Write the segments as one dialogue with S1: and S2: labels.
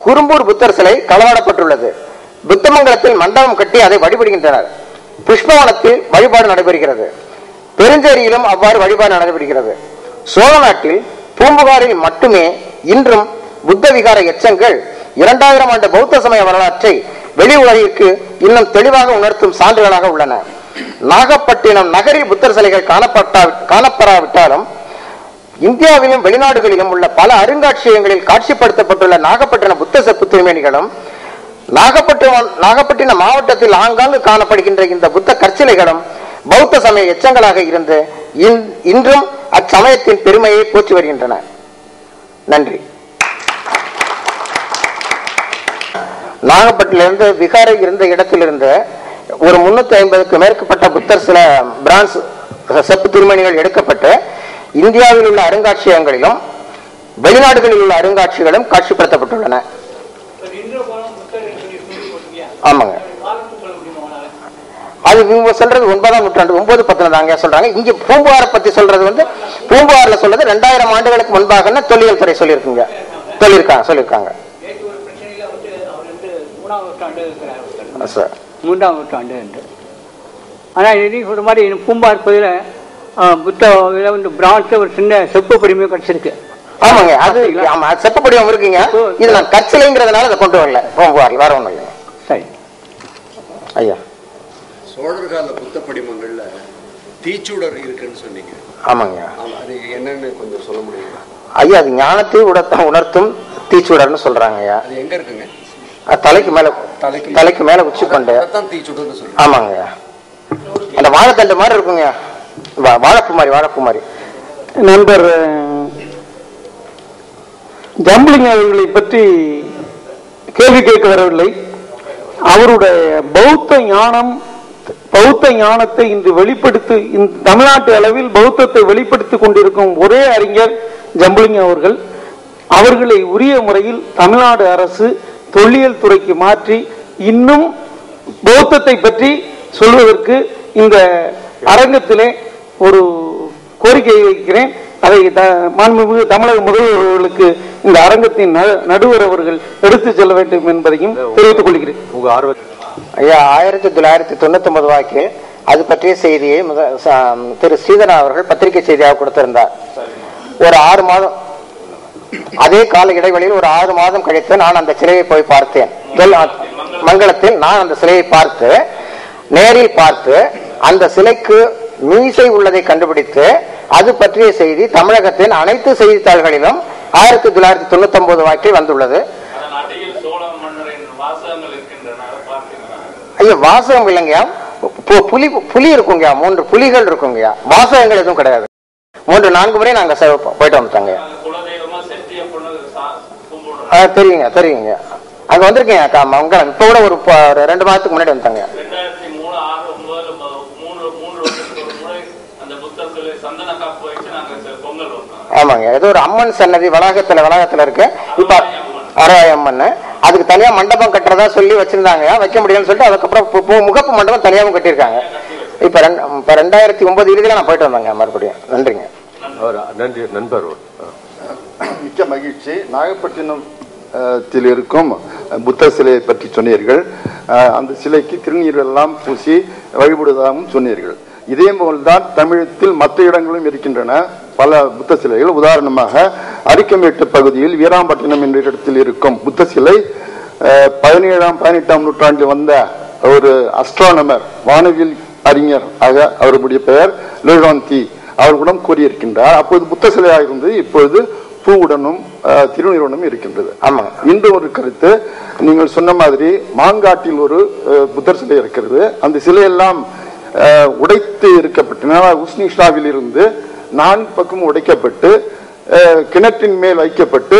S1: குறும்பூர் புத்தர் சிலை களவாடப்பட்டுள்ளது. புத்தமங்கலத்தில் மண்டபம் கட்டி அதை வழிபடுகின்றனர். புஷ்பவனத்தில் வழிபாடு நடைபெறுகிறது. பெருஞ்சேரியிலும் அவ்வாறு வழிபாடு நடைபெறுகிறது. சோழ நாட்டில் பூம்புகாரில் மட்டுமே இன்றும் புத்த விகார எச்சங்கள் 2000 ஆண்டு பௌத்த சமய வரலாற்றை வெளி உலகிற்கு இன்னும் தெளிவாக உணர்த்தும் சான்றுகளாக உள்ளன. நாகப்பட்டினம் நகரில் புத்தர் சிலைகள் காணப்படாவிட்டாலும் இந்தியாவிலும் வெளிநாடுகளிலும் உள்ள பல அருங்காட்சியகங்களில் காட்சிப்படுத்தப்பட்டுள்ள நாகப்பட்டினம் புத்த செப்பு திருமேனிகளும் நாகப்பட்டினம் மாவட்டத்தில் ஆங்காங்கு காணப்படுகின்ற இந்த புத்த கற்சிலைகளும் பௌத்த சமய எச்சங்களாக இருந்து இன்றும் அச்சமயத்தின் பெருமையை போற்றி வருகின்றன. நன்றி. நாகப்பட்டிலிருந்து விகாரை இருந்த இடத்திலிருந்து ஒரு 350க்கு மேற்பட்ட புத்தர் சில பிரான்ஸ் செப்பு திருமணிகள் எடுக்கப்பட்டு இந்தியாவில் உள்ள அருங்காட்சியகங்களிலும் வெளிநாடுகளில் உள்ள அருங்காட்சிகளும் காட்சிப்படுத்தப்பட்டுள்ளன. ஆமாங்க, அது இவங்க சொல்றது 9ஆம் நூற்றாண்டு 9-10 தாங்க சொல்றாங்க. இங்க பூம்புகாரை பத்தி சொல்றது வந்து பூம்புகார்ல சொல்றது 2000 ஆண்டுகளுக்கு முன்பாக தொல்லியல் துறை சொல்லியிருக்காங்க.
S2: மூன்றாம் நூற்றாண்டு என்று. ஆனால் இது ஒரு மாதிரி பூம்பார் பகுதியில் புத்த வந்து பிரான்ஸ்ல ஒரு சின்ன செப்பு படிமையும் கிடைச்சிருக்கு.
S1: ஆமாங்க, அது செப்பு படிவம் இருக்குங்க. இது நான் கற்சிலைங்கிறதுனால அதை கொண்டு வரல. பூம்புகார்ல வேற ஒண்ணும் இல்லைங்க. சரி ஐயா,
S3: சோழர் கால புத்த படிமங்கள்ல தீச்சுடர் இருக்குன்னு சொன்னீங்க.
S1: ஆமாங்க,
S3: அது என்னன்னு கொஞ்சம் சொல்ல முடியுங்களா?
S1: ஐயா, அது ஞானத்தை உணர்த்தும் தீச்சுடர்னு சொல்றாங்க ஐயா.
S3: அது எங்க இருக்குங்க?
S1: தலைக்கு மேல உச்சி கொண்டு. ஆமாங்க, அந்த வாழைத்தண்டு மாதிரி இருக்குங்க. வாழைப்பூ மாதிரி.
S4: நண்பர் ஜம்பலிங் அவர்களை பற்றி கேள்வி கேட்க வரவில்லை. அவருடைய பௌத்த ஞானத்தை இன்று தமிழ்நாட்டு அளவில் பௌத்தத்தை வெளிப்படுத்திக் கொண்டிருக்கும் ஒரே அறிஞர் ஜம்பலிங் அவர்கள். அவர்களை உரிய முறையில் தமிழ்நாடு அரசு தொல்லியல் துறைக்கு மாற்றி இன்னும் பௌத்தத்தை பற்றி சொல்வதற்கு இந்த அரங்கத்திலே ஒரு கோரிக்கையை வைக்கிறேன். அதை மாண்புமிகு தமிழக முதல்வர்களுக்கு இந்த அரங்கத்தின் நடுவர் அவர்கள் எடுத்துச் செல்ல வேண்டும் என்பதையும் தெரிவித்துக் கொள்கிறேன்.
S1: ஐயா, 1999 வாக்கில் அது பற்றிய செய்தியை திரு ஸ்ரீதரன் அவர்கள் பத்திரிகை செய்தியாக கொடுத்திருந்தார். ஒரு 6 மாதம், அதே கால இடைவெளியில் ஒரு 6 மாதம் கழித்து நான் அந்த சிலையை போய் பார்த்தேன். மங்களத்தில் நான் அந்த சிலையை நேரில் பார்த்து அந்த சிலைக்கு மீசை உள்ளதை கண்டுபிடித்து அது பற்றிய செய்தி தமிழகத்தின் அனைத்து செய்தித்தாள்களிலும் 1999 வாக்கில் வந்துள்ளது. ஐயா, வாசகம் இல்லைங்கய்யா, புலி இருக்குங்கய்யா, 3 புலிகள் இருக்குங்கய்யா. வாசகங்கள் எதுவும் கிடையாது. 3-4 முறை நாங்க போயிட்டு வந்துட்டாங்க. தெரியுங்க, அங்க வந்திருக்கீங்க. இப்ப கூட ஒரு 2 மாதத்துக்கு முன்னாடி வந்துட்டாங்க. ஆமாங்க, ஏதோ ஒரு அம்மன் சன்னதி வளாகத்துல இருக்கு. இப்ப அராய் அம்மன், அதுக்கு தனியா மண்டபம் கட்டுறதா சொல்லி வச்சிருந்தாங்க. வைக்க முடியும்னு சொல்லிட்டு அதுக்கப்புறம் முகப்பு மண்டபம் தனியாகவும் கட்டியிருக்காங்க. இப்ப 2009 இறுதியில நான் போயிட்டு வந்தாங்க மறுபடியும். நன்றிங்க.
S5: நன்றி நண்பர்.
S6: மிக்க மகிழ்ச்சி. நாகப்பட்டினத்தில் இருக்கும் புத்த சிலையை பற்றி சொன்னீர்கள். அந்த சிலைக்கு திருநீர் எல்லாம் பூசி வழிபடுவதாகவும் சொன்னீர்கள். இதே போல்தான் தமிழகத்தில் மற்ற இடங்களும் இருக்கின்றன பல புத்த சிலைகள். உதாரணமாக அரிக்கமேட்டு பகுதியில் வீராம்பட்டினம் என்ற இடத்தில் இருக்கும் புத்த சிலை 17ஆம்-18ஆம் நூற்றாண்டில் வந்த ஒரு அஸ்ட்ரானமர், வானவியல் அறிஞர் ஆக அவருடைய பெயர் லோகாந்தி அவர்களிடம் கூறியிருக்கின்றார். அப்போது புத்த சிலையாக இருந்தது, இப்பொழுது பூவுடனும் திருநீருடனும் இருக்கின்றது. ஆமா, இன்று ஒரு கருத்து, நீங்கள் சொன்ன மாதிரி மாங்காட்டில் ஒரு புத்தர் சிலை இருக்கிறது. அந்த சிலையெல்லாம் உடைத்து இருக்கப்பட்டன. உஸ்னிஷாவில் இருந்து 4 பக்கம் உடைக்கப்பட்டு கிணற்றின் மேல் வைக்கப்பட்டு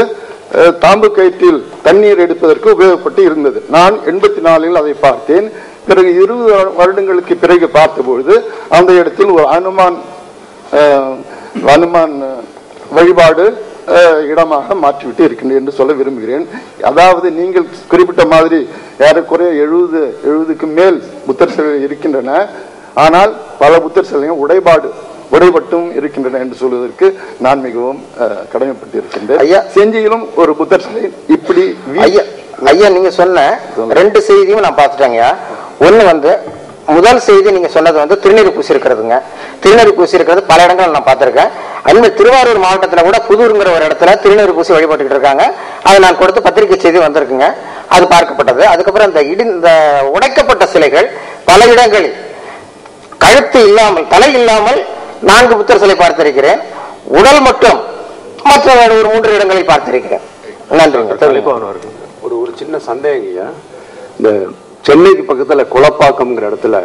S6: தாம்பு கயிற்றில் தண்ணீர் எடுப்பதற்கு உபயோகப்பட்டு இருந்தது. நான் 84இல் அதை பார்த்தேன். பிறகு 20 வருடங்களுக்கு பிறகு பார்த்தபொழுது அந்த இடத்தில் ஒரு அனுமான் வழிபாடு இடமாக மாற்றிவிட்டு இருக்கின்றேன் என்று சொல்ல விரும்புகிறேன். அதாவது நீங்கள் குறிப்பிட்ட மாதிரி ஏறக்குறைய 70க்கு மேல் புத்தர் சிலைகள் இருக்கின்றன. ஆனால் பல புத்தர் சிலைகள் உடைபாடு முறைப்பட்டும் இருக்கின்றன என்று சொல்வதற்கு நான் மிகவும் கடமைப்பட்டிருக்கின்றேன்.
S1: ஐயா,
S6: செஞ்சியிலும் ஒரு புத்தர் சிலை இப்படி
S1: ஐயா நீங்க சொன்ன 2 செய்தியும் நான் பார்த்துட்டேங்கய்யா. ஒண்ணு முதல் செய்தி நீங்க சொன்னது திருநீர் பூசி இருக்கிறதுங்க. திருநீர் பூசி இருக்கிறது பல இடங்கள் நான் பார்த்திருக்கேன். அந்த திருவாரூர் மாவட்டத்தில் கூட புதூருங்கிற ஒரு இடத்துல திருநீர் பூசி வழிபட்டுக்கிட்டு இருக்காங்க. அதை நான் கொடுத்து பத்திரிகை செய்தி வந்திருக்குங்க. அது பார்க்கப்பட்டது. அதுக்கப்புறம் இந்த உடைக்கப்பட்ட சிலைகள் பல இடங்களில் கழுத்து இல்லாமல் தலை இல்லாமல் 4 புத்தர் சிலை பார்த்திருக்கிறேன். உடல் மட்டும் மற்ற ஒரு 3 இடங்களில் பார்த்திருக்கிறேன். நன்றி.
S3: ஒரு சின்ன சந்தேகங்கய்யா, இந்த சென்னைக்கு பக்கத்துல குளப்பாக்கம்ங்கிற இடத்துல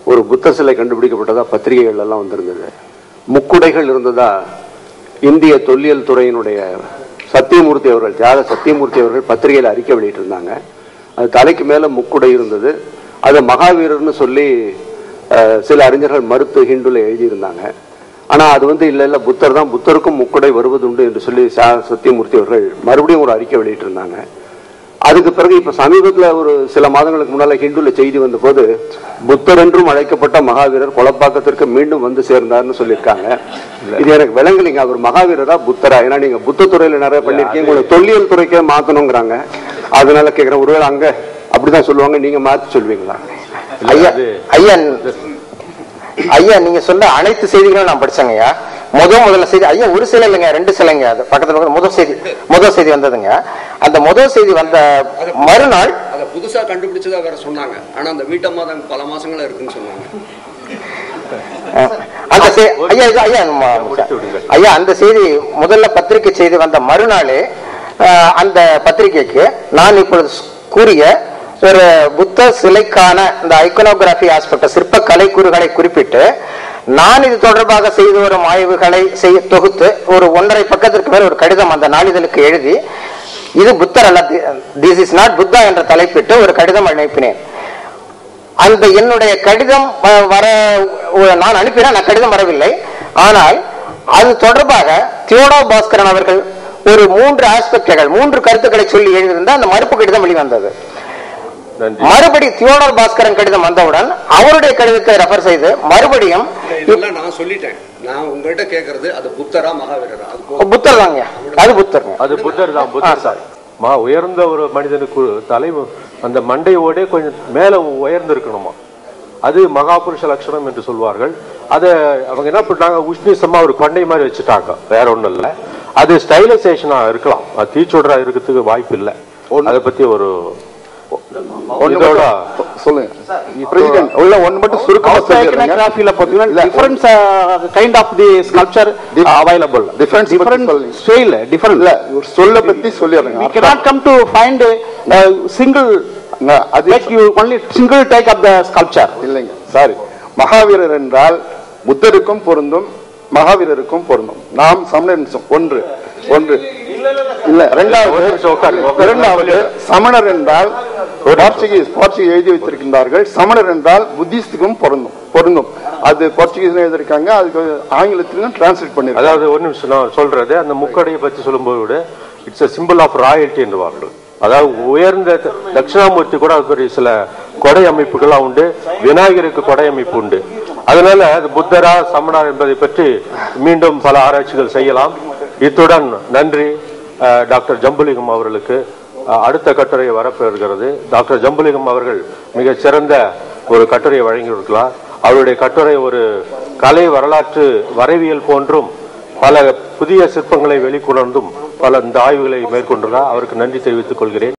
S3: ஒரு புத்த சிலை கண்டுபிடிக்கப்பட்டதா பத்திரிகைகள் எல்லாம் வந்திருந்தது. முக்குடைகள் இருந்ததா இந்திய தொல்லியல் துறையினுடைய சத்தியமூர்த்தி அவர்கள், தியாக சத்தியமூர்த்தி அவர்கள் பத்திரிகையில் அறிக்கை வெளியிட்டிருந்தாங்க. அது தலைக்கு மேல முக்குடை இருந்தது. அது மகாவீரர்னு சொல்லி சில அறிஞர்கள் மறுத்து ஹிந்துல எழுதியிருந்தாங்க. ஆனா அது இல்ல புத்தர் தான், புத்தருக்கும் முக்குடை வருவதுண்டு என்று சொல்லி சத்தியமூர்த்தி அவர்கள் மறுபடியும் ஒரு அறிக்கை வெளியிட்டிருந்தாங்க. அதுக்கு பிறகு இப்ப சமீபத்துல ஒரு சில மாதங்களுக்கு முன்னால ஹிந்துல செய்தி வந்த போது புத்தர் என்றும் அழைக்கப்பட்ட மகாவீரர் கொலப்பாக்கத்திற்கு மீண்டும் வந்து சேர்ந்தார்னு சொல்லியிருக்காங்க. இது எனக்கு விளங்கலைங்க, அவர் மகாவீரரா புத்தரா? ஏன்னா நீங்க புத்த துறையில நிறைய பண்ணிருக்கீங்க, உங்களுக்கு தொல்லியல் துறைக்கே மாத்தணுங்கிறாங்க. அதனால கேக்குறேன், ஒருவேளை அங்க அப்படிதான் சொல்லுவாங்க, நீங்க மாத்தி சொல்வீங்களா?
S1: ஐயா நீங்க சொன்ன அனைத்து செய்திகளும் நான் படிச்சேங்கய்யா. முதல்ல செய்தி ஐயா ஒரு சிலை இல்லைங்க, 2 சிலைங்க. அது பக்கத்துல முதல் செய்தி வந்ததுங்க. அந்த முதல் செய்தி வந்த மறுநாள்
S3: அதை புதுசா கண்டுபிடிச்சதா வேற சொன்னாங்க. ஆனா அந்த வீட்டம்மா தான் பல மாசங்களா இருக்குன்னு சொன்னாங்க.
S1: ஐயா அந்த செய்தி முதல்ல பத்திரிகை செய்தி வந்த மறுநாளே அந்த பத்திரிகைக்கு நான் இப்பொழுது கூறிய ஒரு புத்த சிலைக்கான இந்த ஐகனோகிராபி ஆஸ்பெக்ட் சிற்ப கலைக்கூறுகளை குறிப்பிட்டு நான் இது தொடர்பாக செய்து வரும் ஆய்வுகளை தொகுத்து ஒரு 1.5 பக்கத்திற்கு மேல் ஒரு கடிதம் அந்த நாளிதழுக்கு எழுதி, இது புத்தர் அல்ல, திஸ் இஸ் நாட் புத்தா என்ற தலைப்பிட்டு ஒரு கடிதம் அனுப்பினேன். அந்த என்னுடைய கடிதம் நான் அனுப்பினேன், நான் கடிதம் வரவில்லை. ஆனால் அது தொடர்பாக தியோடோ பாஸ்கரன் அவர்கள் ஒரு 3 ஆஸ்பெக்ட்கள் 3 கருத்துக்களை சொல்லி எழுதியிருந்த அந்த மறுப்பு கடிதம் வெளிவந்தது. மறுபடி தியோடர் பாஸ்கரன் கடிதம் வந்தவுடன் அவருடைய கடிதத்தை ரெஃபர் செய்து மறுபடியும்
S3: நான் சொல்லிட்டேன், நான் உங்ககிட்ட கேக்குறது அது புத்தரா மகாவீரரா?
S1: புத்தர் தாங்க, அது புத்தர்,
S5: அது புத்தர் தான். புத்தர் சார் உயர்ந்த ஒரு மனிதனுக்கு தலை அந்த மண்டையோட கொஞ்சம் மேல உயர்ந்து இருக்கணுமா, அது மகாபுருஷ லட்சணம் என்று சொல்வார்கள். அதை அவங்க என்ன பண்ணாங்க, உஷ்ணிசமா ஒரு கொண்டை மாதிரி வச்சுட்டாங்க, வேற ஒண்ணும் இல்ல. அது ஸ்டைலைசேஷனா இருக்கலாம், அது தீச்சுடரா இருக்கிறதுக்கு வாய்ப்பு இல்லை. அதை பத்தி ஒரு
S6: சொல்லுங்க பிரசிடென்ட் உள்ள ஒன்னு மட்டும் சுருக்கமா சொல்லுங்க.
S4: கிராஃபில பாத்தீங்கன்னா different kind of the sculpture available, different style different இல்ல. ஒரு சொல்ல பத்தி சொல்லிறேன். we cannot come to find a single like you only single take of the sculpture
S6: இல்லங்க. சாரி, மகாவீரர் என்றால் புத்தருக்கும் பொருந்தும் மகாவீரருக்கும் பொருந்தும். நாம் சமணர் ஒன்று இல்ல. இரண்டாவது சமணர் என்றால் போர்ச்சுகீஸ் எழுதி வைத்திருக்கின்றார்கள். சமணர் என்றால் புத்திஸ்டுக்கும் பொருந்தும். அது போர்ச்சுகீஸ் எழுதியிருக்காங்க, அதுக்கு ஆங்கிலத்திலும் டிரான்ஸ்லேட் பண்ணிருக்காங்க.
S5: அதாவது ஒரு நிமிஷம் நான் சொல்றது, அந்த முக்கடையை பத்தி சொல்லும்போது it's a symbol of royalty என்றுவார்கள். அதாவது உயர்ந்த தட்சிணாமூர்த்தி கூட அது சில கொடை அமைப்புகள்லாம் உண்டு, விநாயகருக்கு கொடை அமைப்பு உண்டு. அதனால அது புத்தரா சமணா என்பதை பற்றி மீண்டும் பல ஆராய்ச்சிகள் செய்யலாம். இத்துடன் நன்றி டாக்டர் ஜம்புலிங்கம் அவர்களுக்கு. அடுத்த கட்டுரை வரப்பெறுகிறது. டாக்டர் ஜம்புலிங்கம் அவர்கள் மிக சிறந்த ஒரு கட்டுரை வழங்கியிருக்கிறார். அவருடைய கட்டுரை ஒரு கலை வரலாற்று வரைவியல் போன்றும் பல புதிய சிற்பங்களை வெளிக்கொணர்ந்தும் பல இந்த ஆய்வுகளை மேற்கொண்டுள்ளார். அவருக்கு நன்றி தெரிவித்துக் கொள்கிறேன்.